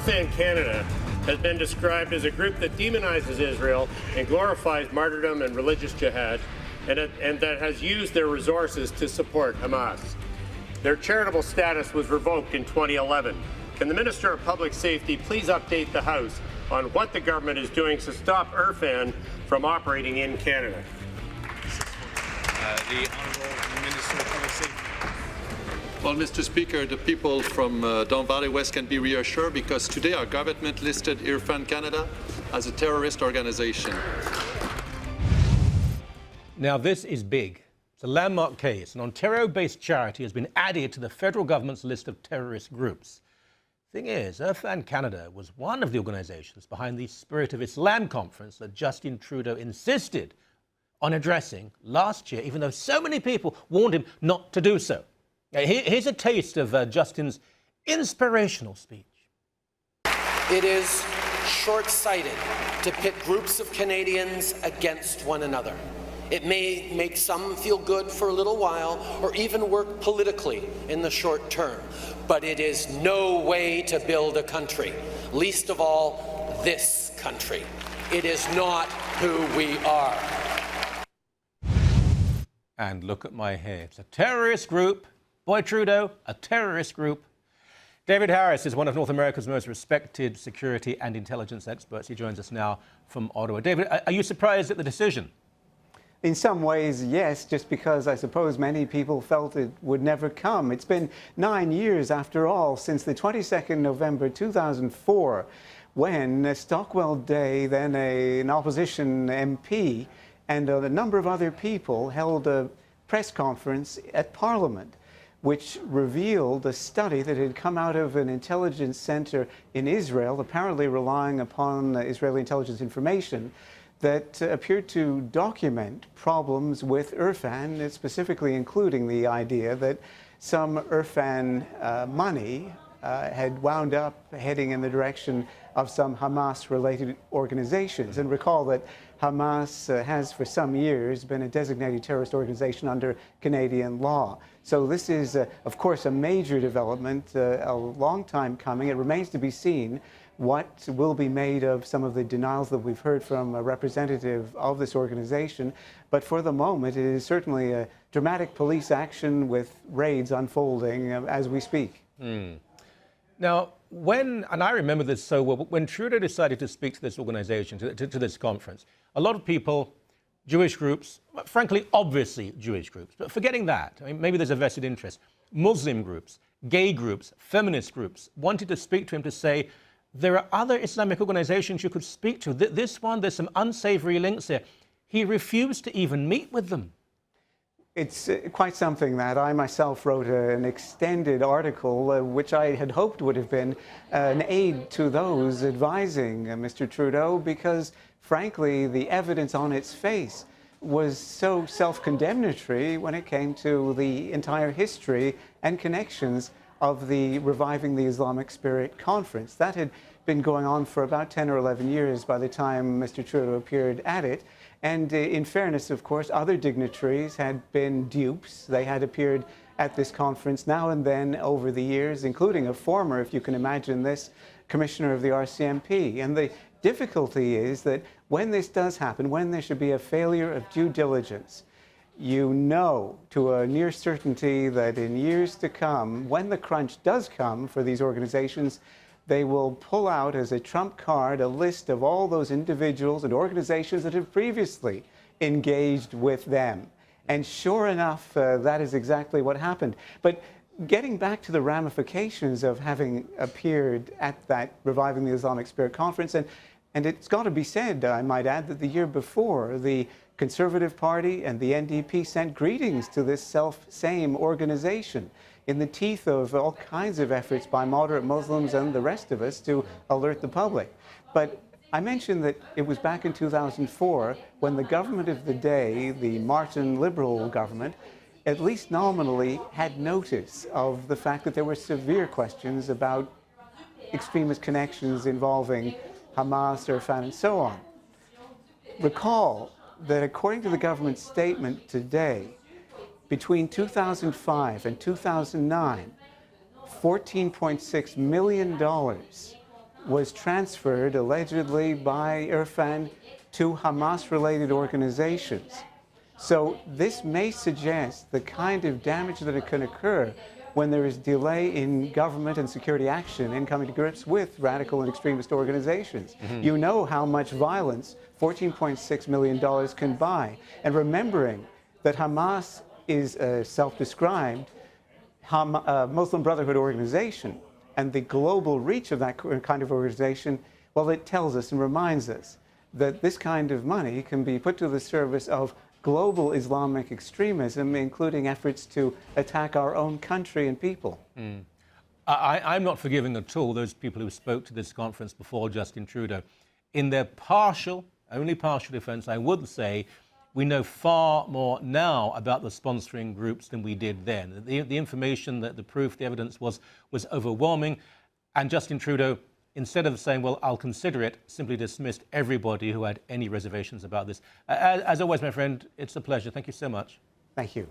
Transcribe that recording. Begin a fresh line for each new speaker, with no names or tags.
IRFAN Canada has been described as a group that demonizes Israel and glorifies martyrdom and religious jihad, and that has used their resources to support Hamas. Their charitable status was revoked in 2011. Can the Minister of Public Safety please update the House on what the government is doing to stop IRFAN from operating in Canada?
The Honourable Minister of Public Safety.
Well, Mr. Speaker, the people from Don Valley West can be reassured because today our government listed IRFAN Canada as a terrorist organization.
Now, this is big. It's a landmark case. An Ontario-based charity has been added to the federal government's list of terrorist groups. Thing is, IRFAN Canada was one of the organizations behind the Spirit of Islam conference that Justin Trudeau insisted on addressing last year, even though so many people warned him not to do so. Here's a taste of Justin's inspirational speech.
It is short-sighted to pit groups of Canadians against one another. It may make some feel good for a little while or even work politically in the short term, but it is no way to build a country, least of all this country. It is not who we are.
And look at my hair. It's a terrorist group. Boy, Trudeau, a terrorist group. David Harris is one of North America's most respected security and intelligence experts. He joins us now from Ottawa. David, are you surprised at the decision?
In some ways, yes, just because I suppose many people felt it would never come. It's been 9 years, after all, since the 22nd November 2004, when Stockwell Day, then an opposition MP, and a number of other people held a press conference at Parliament, which revealed a study that had come out of an intelligence center in Israel, apparently relying upon Israeli intelligence information, that appeared to document problems with IRFAN, specifically including the idea that some IRFAN money had wound up heading in the direction of some Hamas-related organizations. And recall that Hamas has for some years been a designated terrorist organization under Canadian law. So this is, of course, a major development, a long time coming. It remains to be seen what will be made of some of the denials that we've heard from a representative of this organization. But for the moment, it is certainly a dramatic police action with raids unfolding as we speak.
Now, and I remember this so well, when Trudeau decided to speak to this organization, to this conference, a lot of people, Jewish groups, frankly, obviously Jewish groups, but forgetting that, I mean, maybe there's a vested interest, Muslim groups, gay groups, feminist groups, wanted to speak to him to say, there are other Islamic organizations you could speak to. This one, there's some unsavory links there. He refused to even meet with them.
It's quite something that I myself wrote an extended article, which I had hoped would have been an aid to those advising Mr. Trudeau, because frankly, the evidence on its face was so self-condemnatory when it came to the entire history and connections of the Reviving the Islamic Spirit conference. That had been going on for about 10 or 11 years by the time Mr. Trudeau appeared at it. And in fairness, of course, other dignitaries had been dupes. They had appeared at this conference now and then over the years, including a former, if you can imagine this, commissioner of the RCMP. And the difficulty is that when this does happen, when there should be a failure of due diligence, you know to a near certainty that in years to come, when the crunch does come for these organizations, they will pull out as a trump card a list of all those individuals and organizations that have previously engaged with them. And sure enough, that is exactly what happened. But getting back to the ramifications of having appeared at that Reviving the Islamic Spirit conference, and it's got to be said, I might add, that the year before, the Conservative Party and the NDP sent greetings to this self-same organization in the teeth of all kinds of efforts by moderate Muslims and the rest of us to alert the public. But I mentioned that it was back in 2004 when the government of the day, the Martin Liberal government, at least nominally had notice of the fact that there were severe questions about extremist connections involving Hamas, IRFAN, and so on. Recall that according to the government statement today, between 2005 and 2009, $14.6 million was transferred allegedly by IRFAN to Hamas-related organizations. So this may suggest the kind of damage that can occur when there is delay in government and security action in coming to grips with radical and extremist organizations. You know how much violence $14.6 million can buy. And remembering that Hamas is a self-described Muslim Brotherhood organization, and the global reach of that kind of organization, well, it tells us and reminds us that this kind of money can be put to the service of global Islamic extremism, including efforts to attack our own country and people.
I'm not forgiving at all those people who spoke to this conference before Justin Trudeau. In their only partial defense, I would say we know far more now about the sponsoring groups than we did then. The information, the proof, the evidence was overwhelming. And Justin Trudeau, instead of saying, well, I'll consider it, simply dismissed everybody who had any reservations about this. As always, my friend, it's a pleasure. Thank you so much.
Thank you.